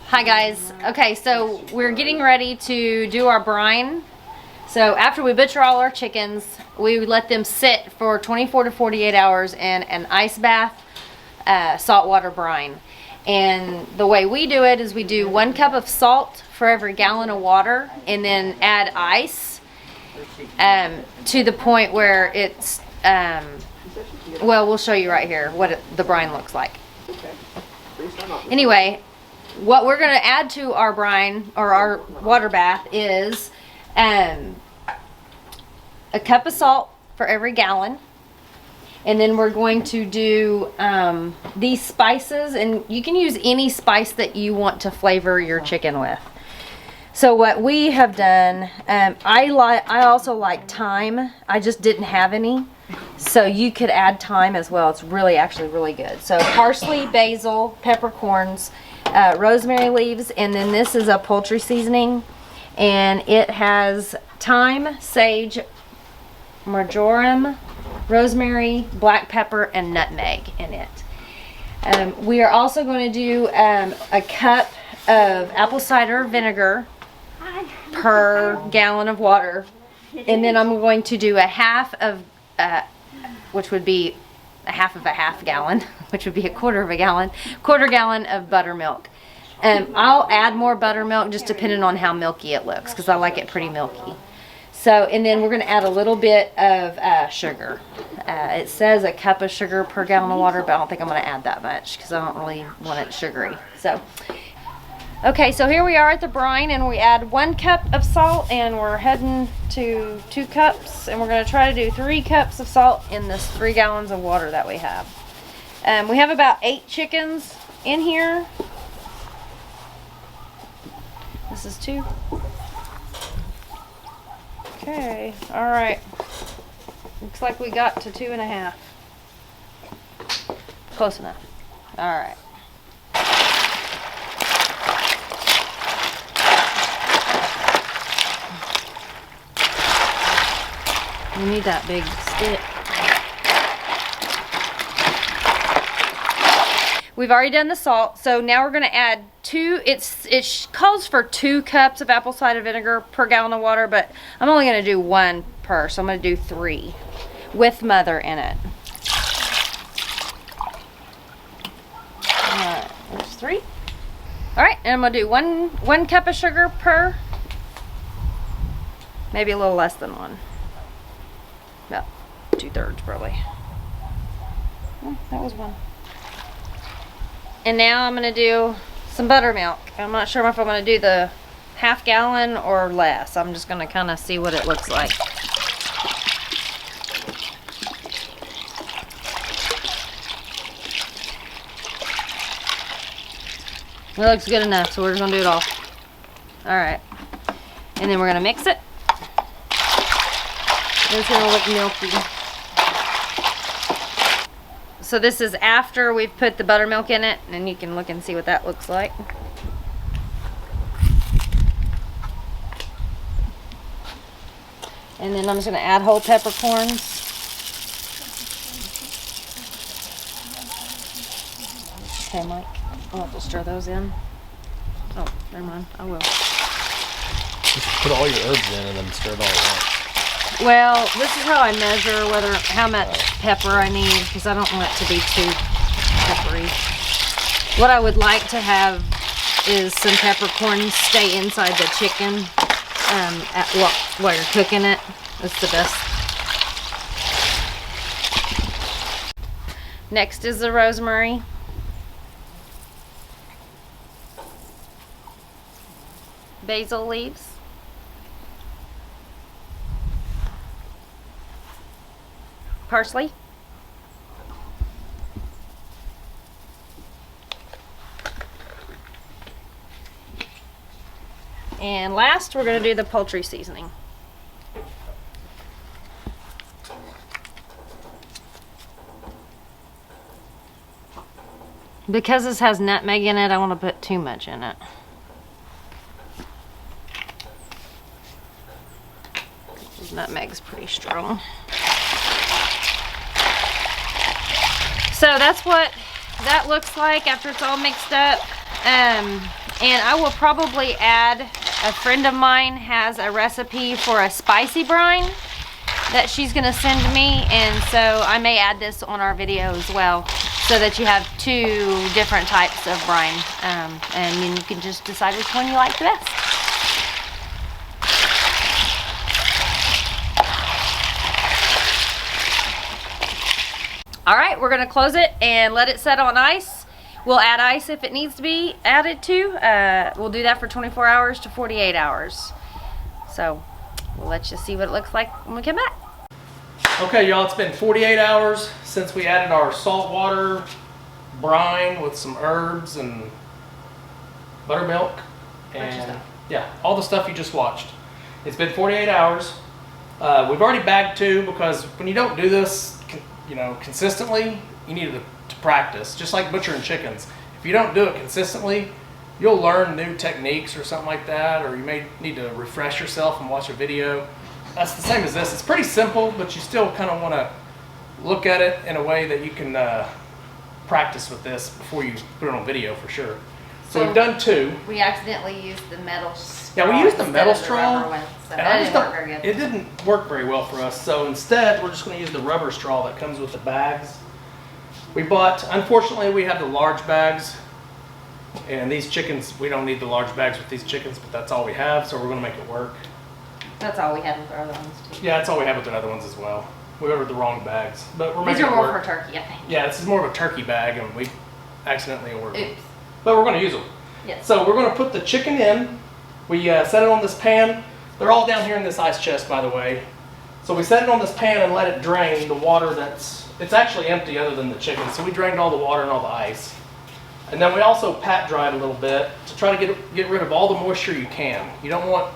Hi guys. Okay, so we're getting ready to do our brine. So after we butcher all our chickens, we let them sit for 24 to 48 hours in an ice bath, saltwater brine. And the way we do it is we do 1 cup of salt for every gallon of water, and then add ice to the point where it's, well, we'll show you right here what the brine looks like. Anyway, what we're going to add to our brine, or our water bath, is a cup of salt for every gallon. And then we're going to do these spices, and you can use any spice that you want to flavor your chicken with. So what we have done, I also like thyme. I just didn't have any, so you could add thyme as well. It's actually really good. So parsley, basil, peppercorns, rosemary leaves, and then this is a poultry seasoning, and it has thyme, sage, marjoram, rosemary, black pepper, and nutmeg in it. We are also going to do a cup of apple cider vinegar per gallon of water, and then I'm going to do a half of which would be a half of a half gallon, which would be a quarter gallon of buttermilk. I'll add more buttermilk just depending on how milky it looks, because I like it pretty milky. So, and then we're going to add a little bit of sugar. It says a cup of sugar per gallon of water, but I don't think I'm going to add that much because I don't really want it sugary. So, okay, so here we are at the brine, and we add 1 cup of salt, and we're heading to 2 cups, and we're going to try to do 3 cups of salt in this 3 gallons of water that we have. We have about 8 chickens in here. This is 2. Okay, all right. Looks like we got to 2.5. Close enough. All right. You need that big stick. We've already done the salt, so now we're going to add 2. It calls for 2 cups of apple cider vinegar per gallon of water, but I'm only going to do 1 per, so I'm going to do 3 with mother in it. Alright, there's 3. Alright, and I'm going to do 1 cup of sugar per, maybe a little less than 1. About 2/3 probably. Oh, that was 1. And now I'm going to do some buttermilk. I'm not sure if I'm going to do the half gallon or less. I'm just going to kind of see what it looks like. It looks good enough, so we're just going to do it all. Alright. And then we're going to mix it. It's going to look milky. So this is after we've put the buttermilk in it, and you can look and see what that looks like. And then I'm just going to add whole peppercorns. Okay, Mike, I'll have to stir those in. Oh, never mind, I will. Just put all your herbs in and then stir it all at once. Well, this is how I measure how much pepper I need, because I don't want it to be too peppery. What I would like to have is some peppercorns stay inside the chicken while you're cooking it. That's the best. Next is the rosemary. Basil leaves. Parsley. And last, we're going to do the poultry seasoning. Because this has nutmeg in it, I want to put too much in it. Nutmeg's pretty strong. So that's what that looks like after it's all mixed up. And I will probably add, a friend of mine has a recipe for a spicy brine that she's gonna send me, and so I may add this on our video as well, so that you have 2 different types of brine, and then you can just decide which one you like the best. All right, we're gonna close it and let it set on ice. We'll add ice if it needs to be added to. We'll do that for 24 hours to 48 hours. So we'll let you see what it looks like when we come back. Okay, y'all, it's been 48 hours since we added our saltwater brine with some herbs and buttermilk and yeah, all the stuff you just watched. It's been 48 hours. We've already bagged 2 because when you don't do this, you know, consistently, you need to practice. Just like butchering chickens. If you don't do it consistently, you'll learn new techniques or something like that, or you may need to refresh yourself and watch a video. That's the same as this. It's pretty simple, but you still kind of want to look at it in a way that you can practice with this before you put it on video for sure. So we've done 2. We accidentally used the metal straw. Yeah, we used the metal straw. It didn't work very well for us. So instead, we're just going to use the rubber straw that comes with the bags. We bought, unfortunately, we have the large bags. And these chickens, we don't need the large bags with these chickens, but that's all we have. So we're going to make it work. That's all we had with our other ones too. Yeah, that's all we have with the other ones as well. We ordered the wrong bags, but we're making These are it more work. for turkey, I think. Yeah, this is more of a turkey bag, and we accidentally ordered them. Oops. But we're going to use them. Yes. So we're going to put the chicken in. We set it on this pan. They're all down here in this ice chest, by the way. So we set it on this pan and let it drain the water it's actually empty other than the chicken. So we drained all the water and all the ice. And then we also pat dried a little bit to try to get rid of all the moisture you can. You don't want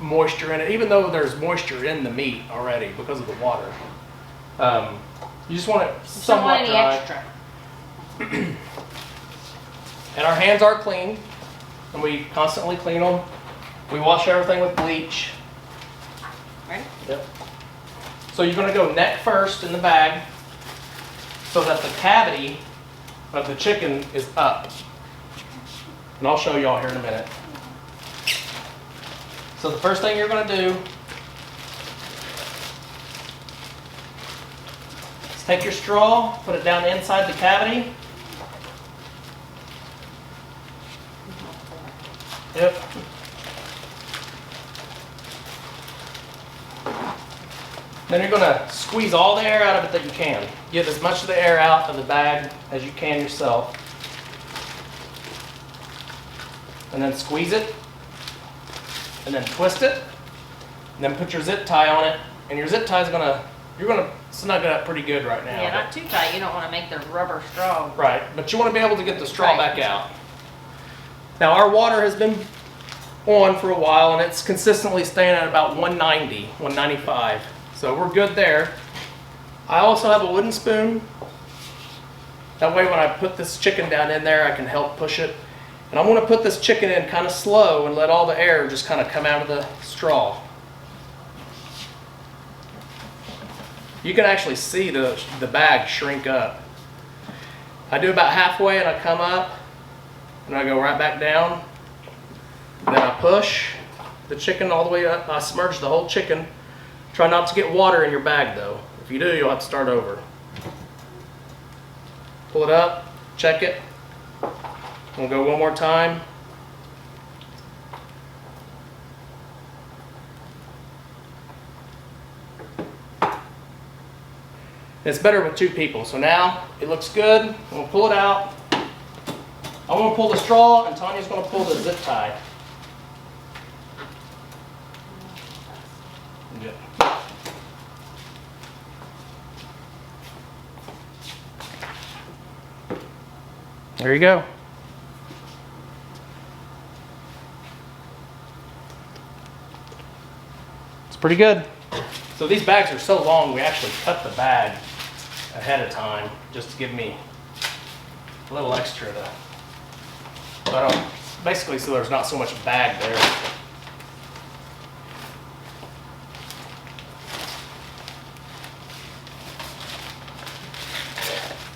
moisture in it, even though there's moisture in the meat already because of the water. You just want it somewhat dry. Extra. And our hands are clean, and we constantly clean them. We wash everything with bleach. Right? Yep. So you're going to go neck first in the bag so that the cavity of the chicken is up. And I'll show y'all here in a minute. So the first thing you're going to do is take your straw, put it down inside the cavity. Yep. Then you're going to squeeze all the air out of it that you can. Get as much of the air out of the bag as you can yourself. And then squeeze it. And then twist it. And then put your zip tie on it. And your zip tie is you're going to snug it up pretty good right now. Yeah, not too tight. You don't want to make the rubber straw. Right, but you want to be able to get the straw back out. Now our water has been on for a while and it's consistently staying at about 190, 195. So we're good there. I also have a wooden spoon. That way when I put this chicken down in there, I can help push it. And I'm going to put this chicken in kind of slow and let all the air just kind of come out of the straw. You can actually see the bag shrink up. I do about halfway and I come up and I go right back down. Then I push the chicken all the way up. I submerge the whole chicken. Try not to get water in your bag though. If you do, you'll have to start over. Pull it up, check it. We'll go one more time. It's better with 2 people. So now it looks good. We'll pull it out. I'm going to pull the straw and Tanya's going to pull the zip tie. Good. There you go. It's pretty good. So these bags are so long, we actually cut the bag ahead of time just to give me a little extra basically so there's not so much bag there.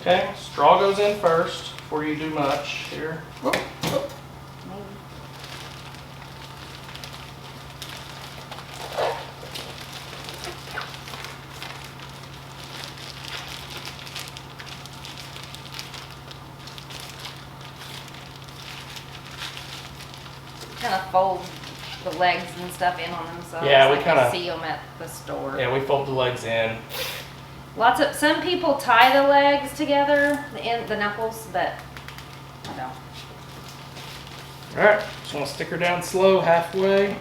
Okay, straw goes in first. before you do much here. Whoop, whoop. Kind of fold the legs and stuff in on them, so Yeah, it's we kinda- see them at the store. Yeah, we fold the legs in. Some people tie the legs together, the knuckles, but I don't. All right, just want to stick her down slow, halfway.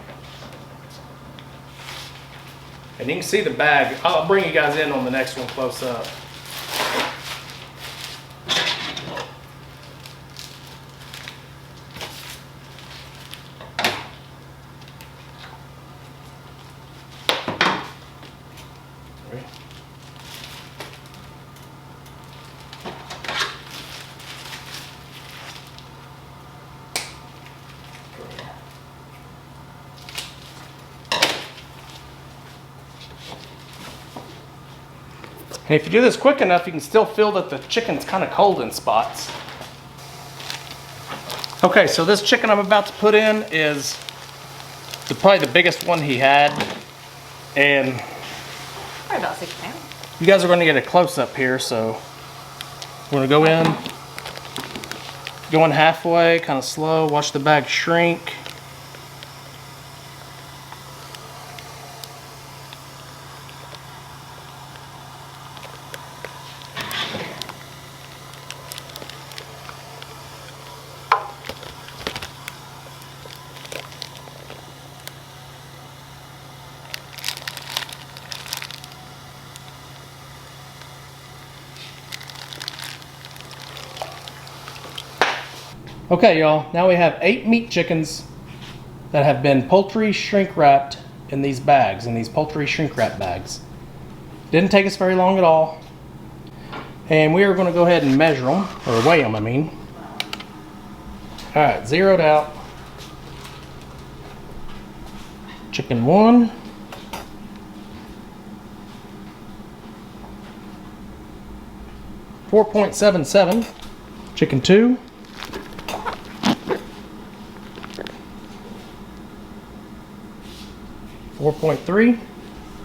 And you can see the bag. I'll bring you guys in on the next one close up. And if you do this quick enough, you can still feel that the chicken's kind of cold in spots. Okay, so this chicken I'm about to put in is probably the biggest one he had. And Probably about 6 pounds. you guys are going to get a close-up here, so we're going to go in halfway, kind of slow, watch the bag shrink. Okay, y'all, now we have 8 meat chickens that have been poultry shrink wrapped in these bags, in these poultry shrink wrap bags. Didn't take us very long at all. And we are going to go ahead and measure them, or weigh them, I mean. All right, zeroed out. Chicken 1. $4.77. Chicken 2. 4.3.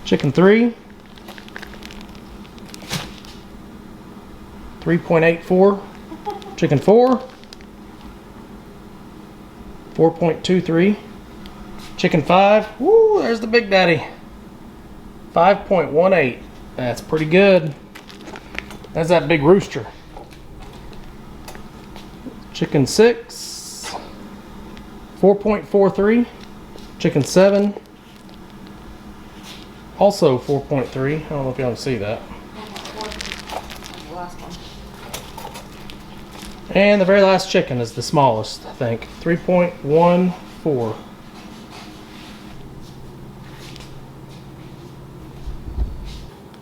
Chicken 3. 3.84. Chicken 4. 4.23. Chicken 5. Woo, there's the big daddy. 5.18. That's pretty good. That's that big rooster. Chicken 6. 4.43. Chicken 7. Also 4.3. I don't know if y'all can see that. The last one. And the very last chicken is the smallest, I think. 3.14.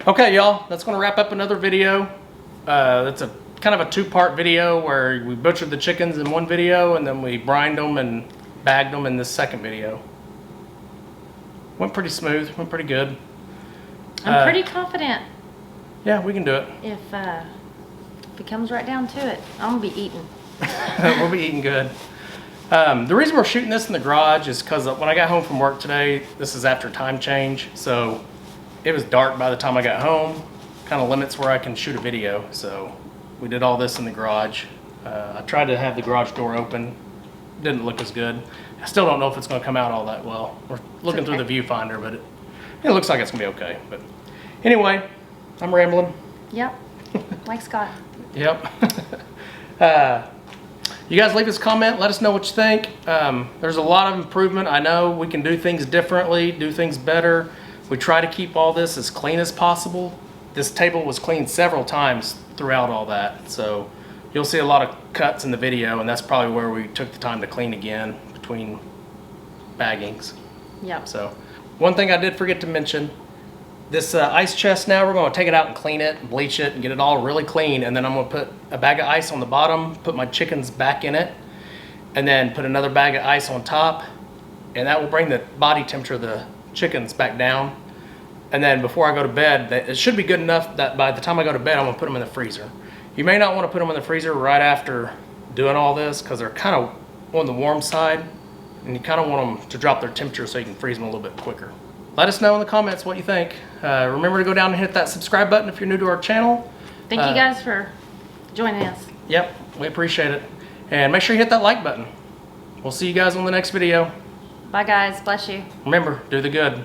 Okay, y'all, that's going to wrap up another video. That's a kind of a 2-part video where we butchered the chickens in one video and then we brined them and bagged them in this second video. Went pretty smooth, went pretty good. I'm pretty confident Yeah, we can do it. if it comes right down to it, I'm gonna be eating. We'll be eating good. The reason we're shooting this in the garage is because when I got home from work today, this is after time change, so it was dark by the time I got home. Kind of limits where I can shoot a video, so we did all this in the garage. I tried to have the garage door open. Didn't look as good. I still don't know if it's going to come out all that well. We're looking through the viewfinder, but it looks like it's going to be okay. But anyway, I'm rambling. Yep, like Scott. Yep. You guys leave us a comment. Let us know what you think. There's a lot of improvement. I know we can do things differently, do things better. We try to keep all this as clean as possible. This table was cleaned several times throughout all that. So you'll see a lot of cuts in the video, and that's probably where we took the time to clean again between baggings. Yep. So one thing I did forget to mention, this ice chest now, we're going to take it out and clean it and bleach it and get it all really clean, and then I'm going to put a bag of ice on the bottom, put my chickens back in it, and then put another bag of ice on top, and that will bring the body temperature of the chickens back down. And then before I go to bed, it should be good enough that by the time I go to bed, I'm going to put them in the freezer. You may not want to put them in the freezer right after doing all this because they're kind of on the warm side, and you kind of want them to drop their temperature so you can freeze them a little bit quicker. Let us know in the comments what you think. Remember to go down and hit that subscribe button if you're new to our channel. Thank you guys for joining us. Yep, we appreciate it. And make sure you hit that like button. We'll see you guys on the next video. Bye guys, bless you. Remember, do the good.